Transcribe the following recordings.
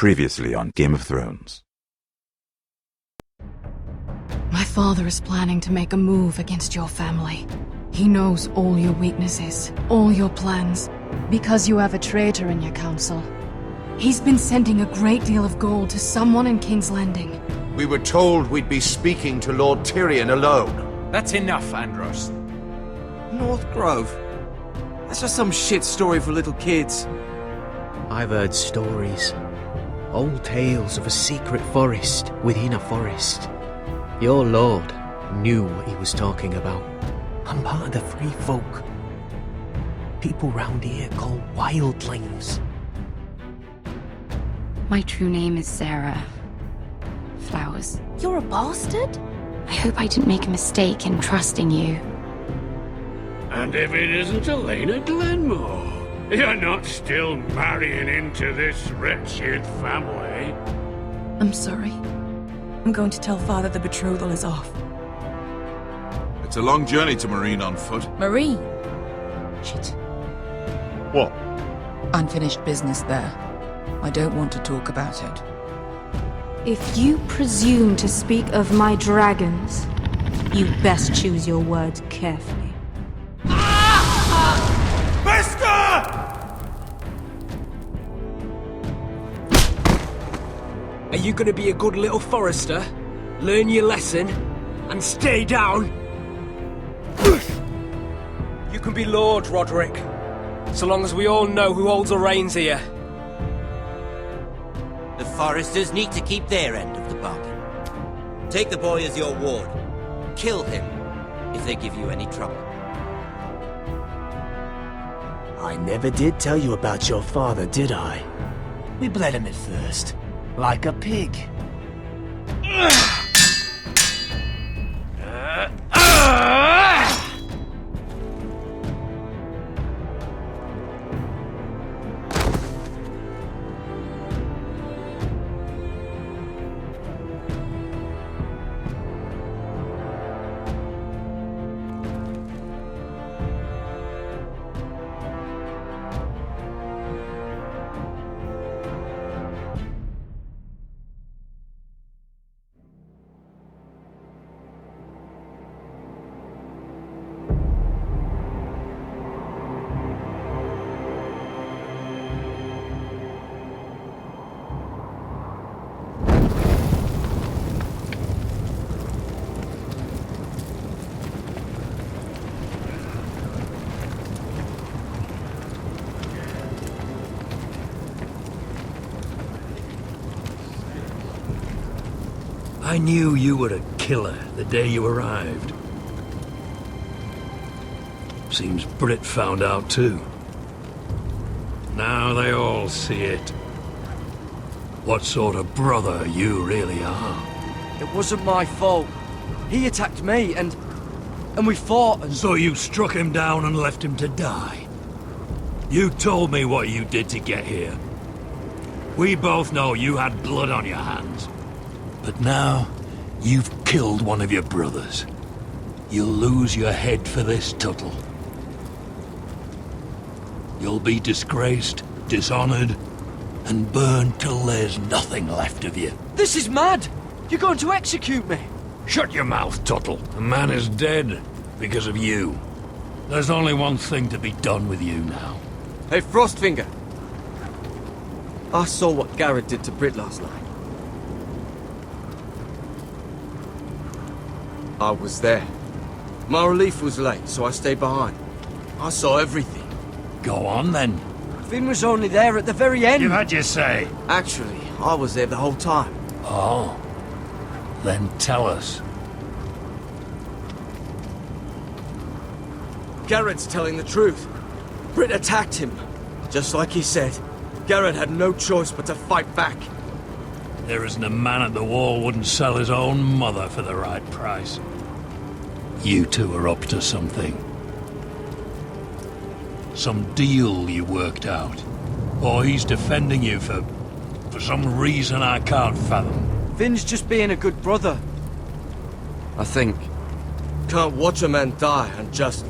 Previously on Game of Thrones. My father is planning to make a move against your family. He knows all your weaknesses, all your plans, because you have a traitor in your council. He's been sending a great deal of gold to someone in King's Landing. We were told we'd be speaking to Lord Tyrion alone. That's enough, Andros. North Grove? That's just some shit story for little kids. I've heard stories. Old tales of a secret forest within a forest. Your lord knew what he was talking about. I'm part of the free folk. People round here call wildlings. My true name is Sarah Flowers. You're a bastard? I hope I didn't make a mistake in trusting you. And if it isn't Elena Glenmore, you're not still marrying into this wretched family. I'm sorry. I'm going to tell Father the betrothal is off. It's a long journey to Marine on foot. Marine? Shit. What? Unfinished business there. I don't want to talk about it. If you presume to speak of my dragons, you best choose your words carefully. Are you gonna be a good little forester? Learn your lesson? And stay down? You can be Lord, Roderick. So long as we all know who holds the reins here. The Foresters need to keep their end of the bargain. Take the boy as your ward. Kill him if they give you any trouble. I never did tell you about your father, did I? We bled him at first, like a pig. I knew you were a killer the day you arrived. Seems Britt found out too. Now they all see it. What sort of brother you really are. It wasn't my fault. He attacked me and we fought and... So you struck him down and left him to die? You told me what you did to get here. We both know you had blood on your hands. But now, you've killed one of your brothers. You'll lose your head for this, Tuttle. You'll be disgraced, dishonored, and burned till there's nothing left of you. This is mad! You're going to execute me! Shut your mouth, Tuttle. The man is dead because of you. There's only one thing to be done with you now. Hey, Frostfinger! I saw what Garrett did to Britt last night. I was there. My relief was late, so I stayed behind. I saw everything. Go on, then. Finn was only there at the very end. You've had your say. Actually, I was there the whole time. Oh. Then tell us. Garrett's telling the truth. Britt attacked him. Just like he said. Garrett had no choice but to fight back. There isn't a man at the wall wouldn't sell his own mother for the right price. You two are up to something. Some deal you worked out. Or he's defending you for some reason I can't fathom. Finn's just being a good brother. I think. Can't watch a man die unjustly.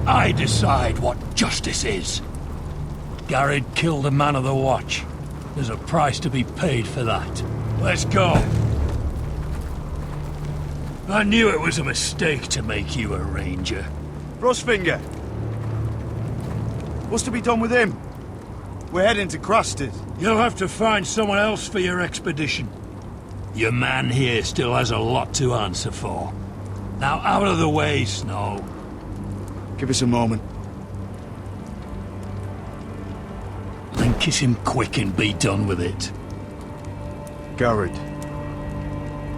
I decide what justice is. Garrett killed a man of the Watch. There's a price to be paid for that. Let's go. I knew it was a mistake to make you a ranger. Frostfinger! What's to be done with him? We're heading to Crusted. You'll have to find someone else for your expedition. Your man here still has a lot to answer for. Now out of the way, Snow. Give us a moment. Then kiss him quick and be done with it. Garrett,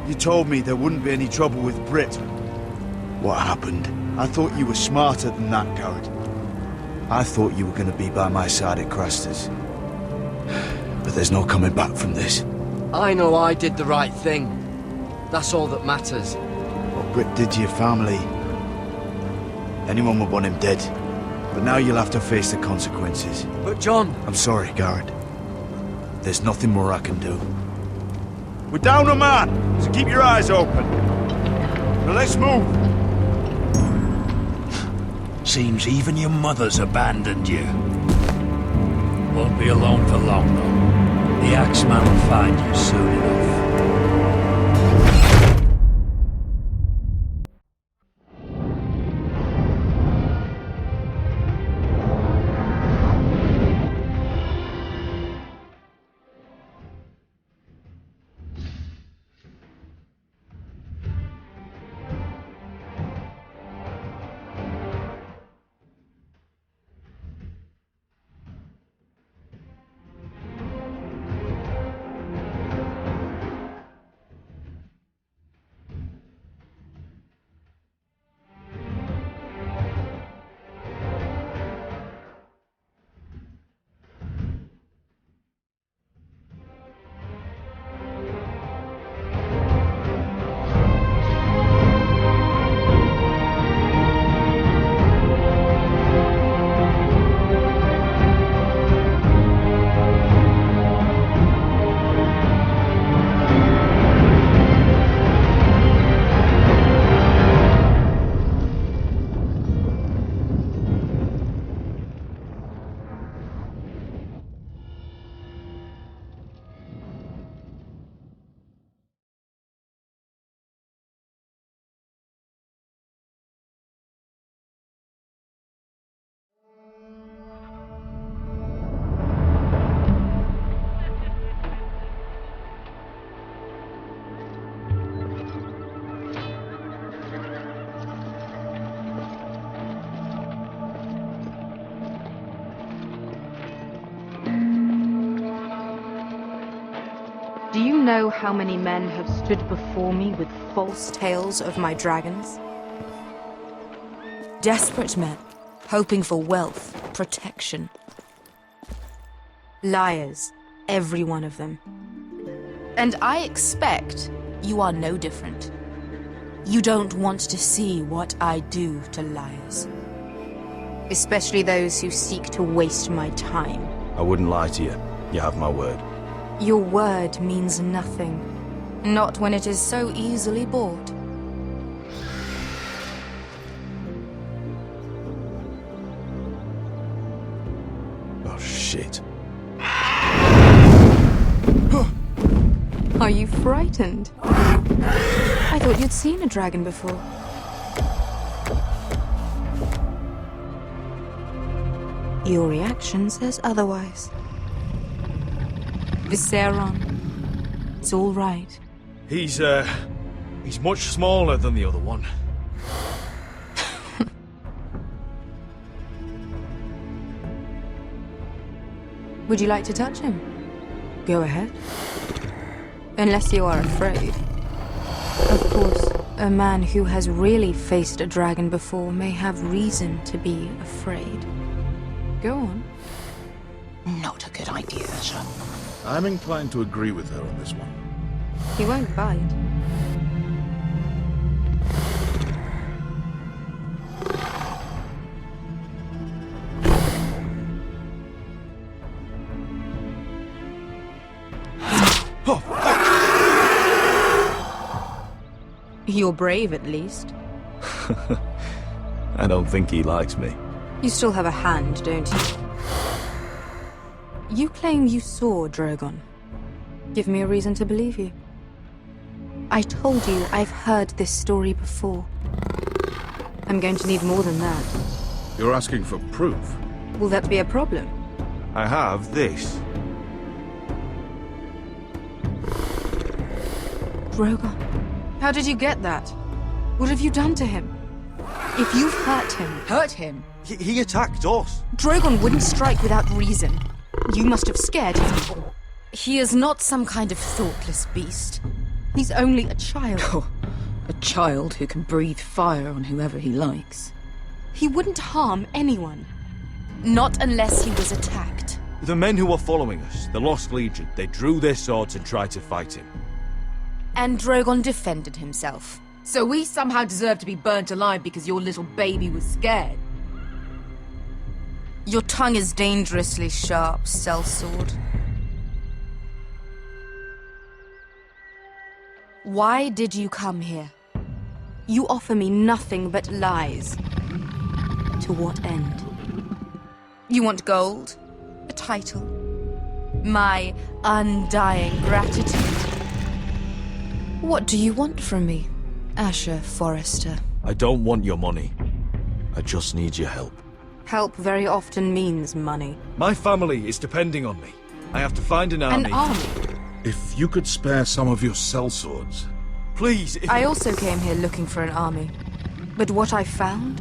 you told me there wouldn't be any trouble with Brit. What happened? I thought you were smarter than that, Garrett. I thought you were going to be by my side at Crestus. But there's no coming back from this. I know I did the right thing. That's all that matters. What Brit did to your family, anyone would want him dead. But now you'll have to face the consequences. But John... I'm sorry, Garrett. There's nothing more I can do. We're down a man, so keep your eyes open. Now let's move. Seems even your mother's abandoned you. Won't be alone for long, though. The Axeman will find you soon enough. Do you know how many men have stood before me with false tales of my dragons? Desperate men, hoping for wealth, protection. Liars, every one of them. And I expect you are no different. You don't want to see what I do to liars. Especially those who seek to waste my time. I wouldn't lie to you. You have my word. Your word means nothing. Not when it is so easily bought. Oh, shit. Are you frightened? I thought you'd seen a dragon before. Your reaction says otherwise. Viserion, it's all right. He's much smaller than the other one. Would you like to touch him? Go ahead. Unless you are afraid. Of course, a man who has really faced a dragon before may have reason to be afraid. Go on. Not a good idea, sir. I'm inclined to agree with her on this one. He won't bite. You're brave, at least. I don't think he likes me. You still have a hand, don't you? You claim you saw Drogon. Give me a reason to believe you. I told you I've heard this story before. I'm going to need more than that. You're asking for proof? Will that be a problem? I have this. Drogon. How did you get that? What have you done to him? If you've hurt him... Hurt him? He attacked us. Drogon wouldn't strike without reason. You must have scared him. He is not some kind of thoughtless beast. He's only a child. Oh, a child who can breathe fire on whoever he likes. He wouldn't harm anyone. Not unless he was attacked. The men who were following us, the Lost Legion, they drew their swords and tried to fight him. And Drogon defended himself. So we somehow deserve to be burnt alive because your little baby was scared? Your tongue is dangerously sharp, sellsword. Why did you come here? You offer me nothing but lies. To what end? You want gold? A title? My undying gratitude? What do you want from me, Asher Forrester? I don't want your money. I just need your help. Help very often means money. My family is depending on me. I have to find an army. An army? If you could spare some of your sellswords. Please, I also came here looking for an army. But what I found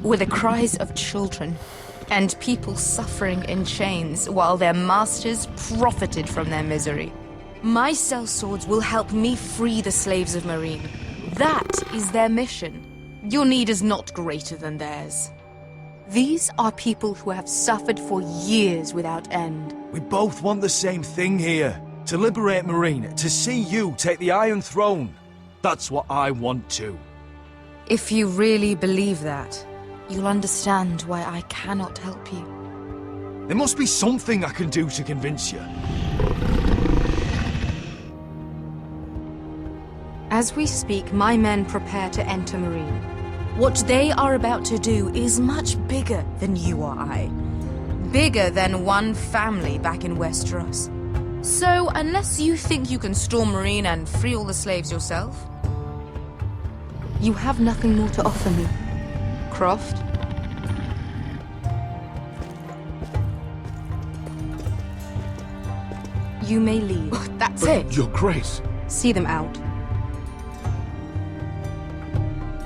were the cries of children and people suffering in chains while their masters profited from their misery. My sellswords will help me free the slaves of Meereen. That is their mission. Your need is not greater than theirs. These are people who have suffered for years without end. We both want the same thing here. To liberate Meereen, to see you take the Iron Throne. That's what I want too. If you really believe that, you'll understand why I cannot help you. There must be something I can do to convince you. As we speak, my men prepare to enter Meereen. What they are about to do is much bigger than you or I. Bigger than one family back in Westeros. So, unless you think you can storm Meereen and free all the slaves yourself... You have nothing more to offer me, Croft. You may leave. That's it. Your Grace. See them out.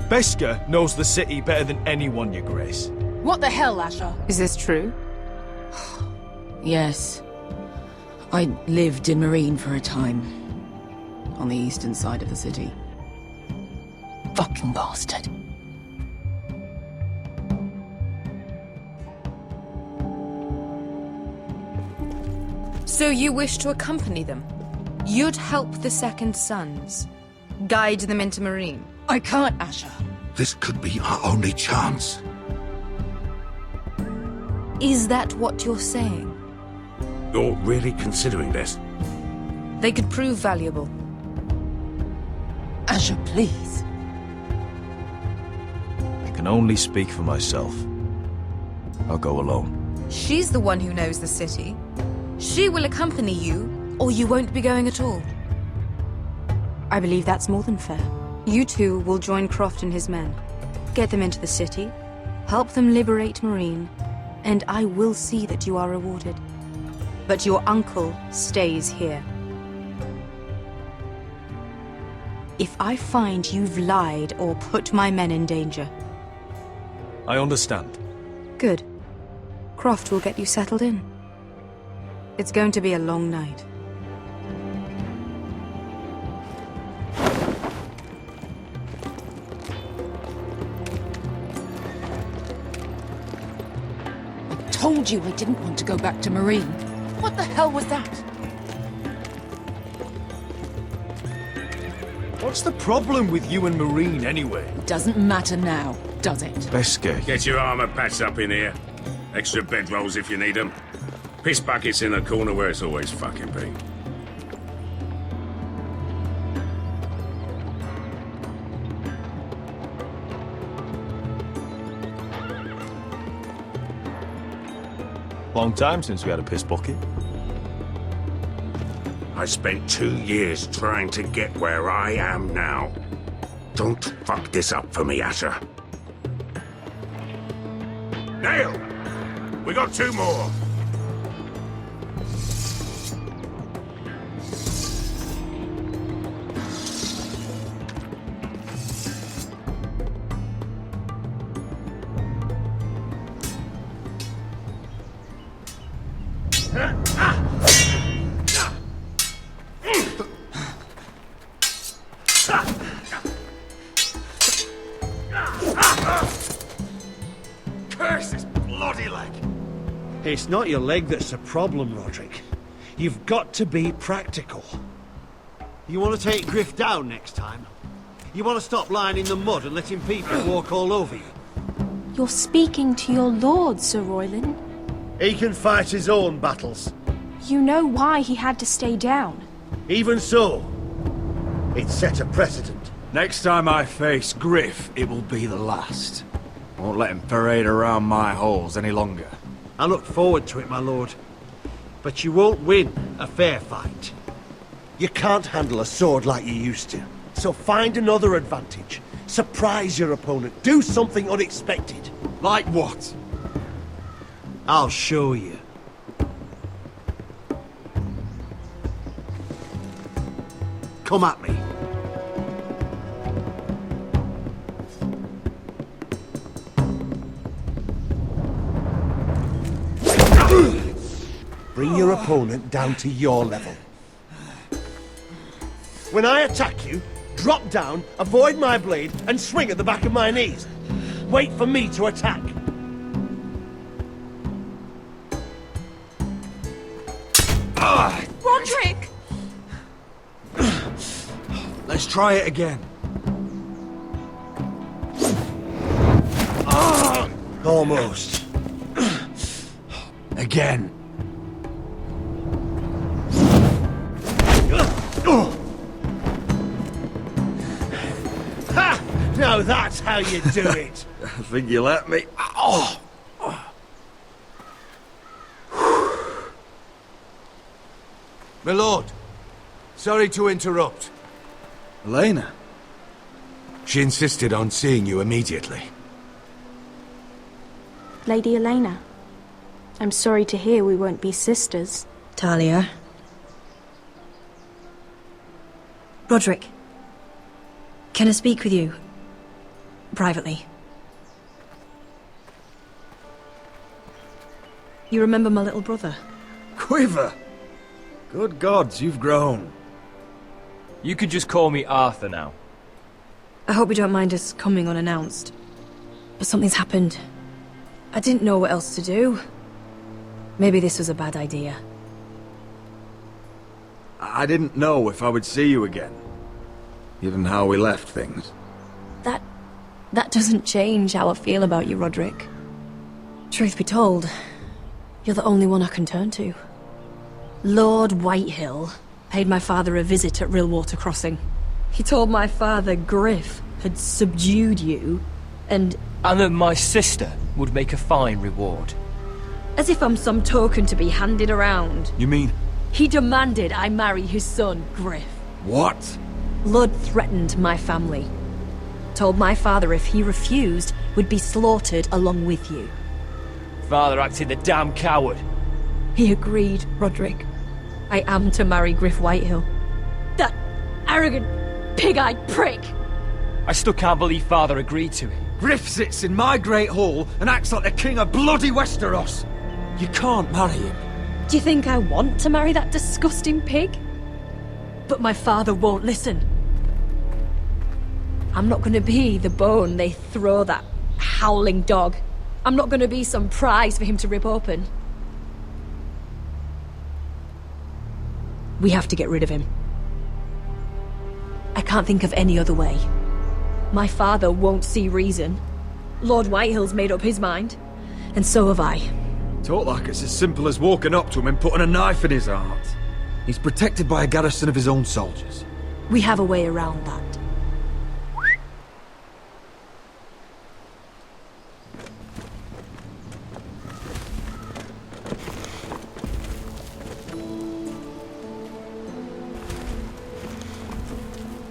Beskha knows the city better than anyone, Your Grace. What the hell, Asher? Is this true? Yes. I lived in Meereen for a time. On the eastern side of the city. Fucking bastard. So you wish to accompany them? You'd help the Second Sons? Guide them into Meereen? I can't, Asher. This could be our only chance. Is that what you're saying? You're really considering this? They could prove valuable. Asher, please. I can only speak for myself. I'll go alone. She's the one who knows the city. She will accompany you, or you won't be going at all. I believe that's more than fair. You two will join Croft and his men. Get them into the city, help them liberate Meereen, and I will see that you are rewarded. But your uncle stays here. If I find you've lied or put my men in danger... I understand. Good. Croft will get you settled in. It's going to be a long night. I told you I didn't want to go back to Meereen. What the hell was that? What's the problem with you and Meereen, anyway? It doesn't matter now, does it? Beskha. Get your armor patched up in here. Extra bedrolls if you need them. Piss buckets in the corner where it's always fucking been. Long time since we had a piss bucket. I spent 2 years trying to get where I am now. Don't fuck this up for me, Asher. Nail! We got 2 more! Curse this bloody leg! It's not your leg that's the problem, Roderick. You've got to be practical. You want to take Griff down next time? You want to stop lying in the mud and letting people walk all over you? You're speaking to your lord, Sir Royland. He can fight his own battles. You know why he had to stay down. Even so, it set a precedent. Next time I face Griff, it will be the last. I won't let him parade around my halls any longer. I look forward to it, my lord. But you won't win a fair fight. You can't handle a sword like you used to. So find another advantage. Surprise your opponent. Do something unexpected. Like what? I'll show you. Come at me. Bring your opponent down to your level. When I attack you, drop down, avoid my blade, and swing at the back of my knees. Wait for me to attack. Roderick! Let's try it again. Almost. Again. Ha! Now that's how you do it. I think you let me. Oh! My lord, sorry to interrupt. Elena? She insisted on seeing you immediately. Lady Elena, I'm sorry to hear we won't be sisters. Talia. Roderick. Can I speak with you? Privately. You remember my little brother? Quiver! Good gods, you've grown. You could just call me Arthur now. I hope you don't mind us coming unannounced. But something's happened. I didn't know what else to do. Maybe this was a bad idea. I didn't know if I would see you again. Given how we left things. That doesn't change how I feel about you, Roderick. Truth be told, you're the only one I can turn to. Lord Whitehill paid my father a visit at Rillwater Crossing. He told my father Griff had subdued you, and that my sister would make a fine reward. as if I'm some token to be handed around. You mean? He demanded I marry his son, Griff. What? Ludd threatened my family. Told my father if he refused, would be slaughtered along with you. Father acted the damn coward. He agreed, Roderick. I am to marry Griff Whitehill. That arrogant, pig-eyed prick! I still can't believe Father agreed to it. Griff sits in my great hall and acts like the king of bloody Westeros. You can't marry him. Do you think I want to marry that disgusting pig? But my father won't listen. I'm not gonna be the bone they throw that howling dog. I'm not gonna be some prize for him to rip open. We have to get rid of him. I can't think of any other way. My father won't see reason. Lord Whitehill's made up his mind. And so have I. Talk like it's as simple as walking up to him and putting a knife in his heart. He's protected by a garrison of his own soldiers. We have a way around that.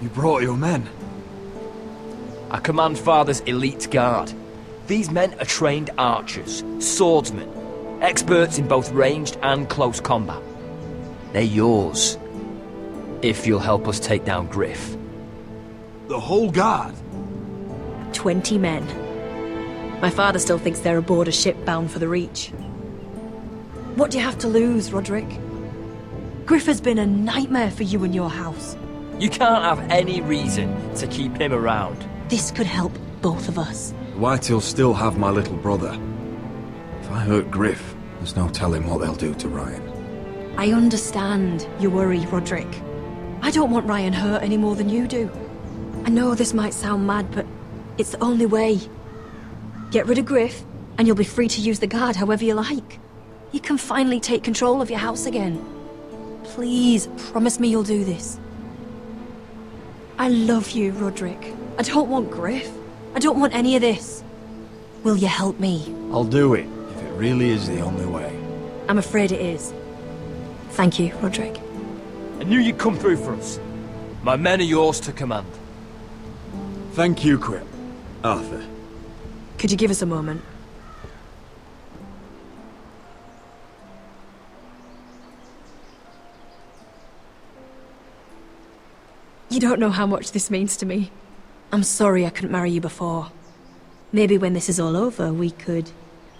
You brought your men. I command Father's elite guard. These men are trained archers, swordsmen, experts in both ranged and close combat. They're yours, if you'll help us take down Griff. The whole guard? 20 men. My father still thinks they're aboard a ship bound for the Reach. What do you have to lose, Roderick? Griff has been a nightmare for you and your house. You can't have any reason to keep him around. This could help both of us. Whitehills still have my little brother. If I hurt Griff, there's no telling what they'll do to Ryan. I understand your worry, Roderick. I don't want Ryan hurt any more than you do. I know this might sound mad, but it's the only way. Get rid of Griff, and you'll be free to use the guard however you like. You can finally take control of your house again. Please, promise me you'll do this. I love you, Roderick. I don't want Griff. I don't want any of this. Will you help me? I'll do it, if it really is the only way. I'm afraid it is. Thank you, Roderick. I knew you'd come through for us. My men are yours to command. Thank you, Quip. Arthur. Could you give us a moment? You don't know how much this means to me. I'm sorry I couldn't marry you before. Maybe when this is all over, we could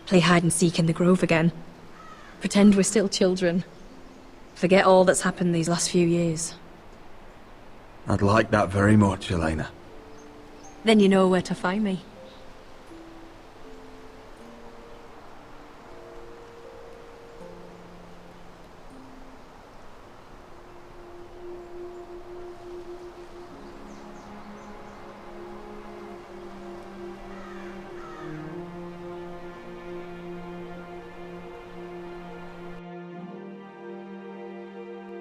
play hide and seek in the Grove again. Pretend we're still children. Forget all that's happened these last few years. I'd like that very much, Elena. Then you know where to find me.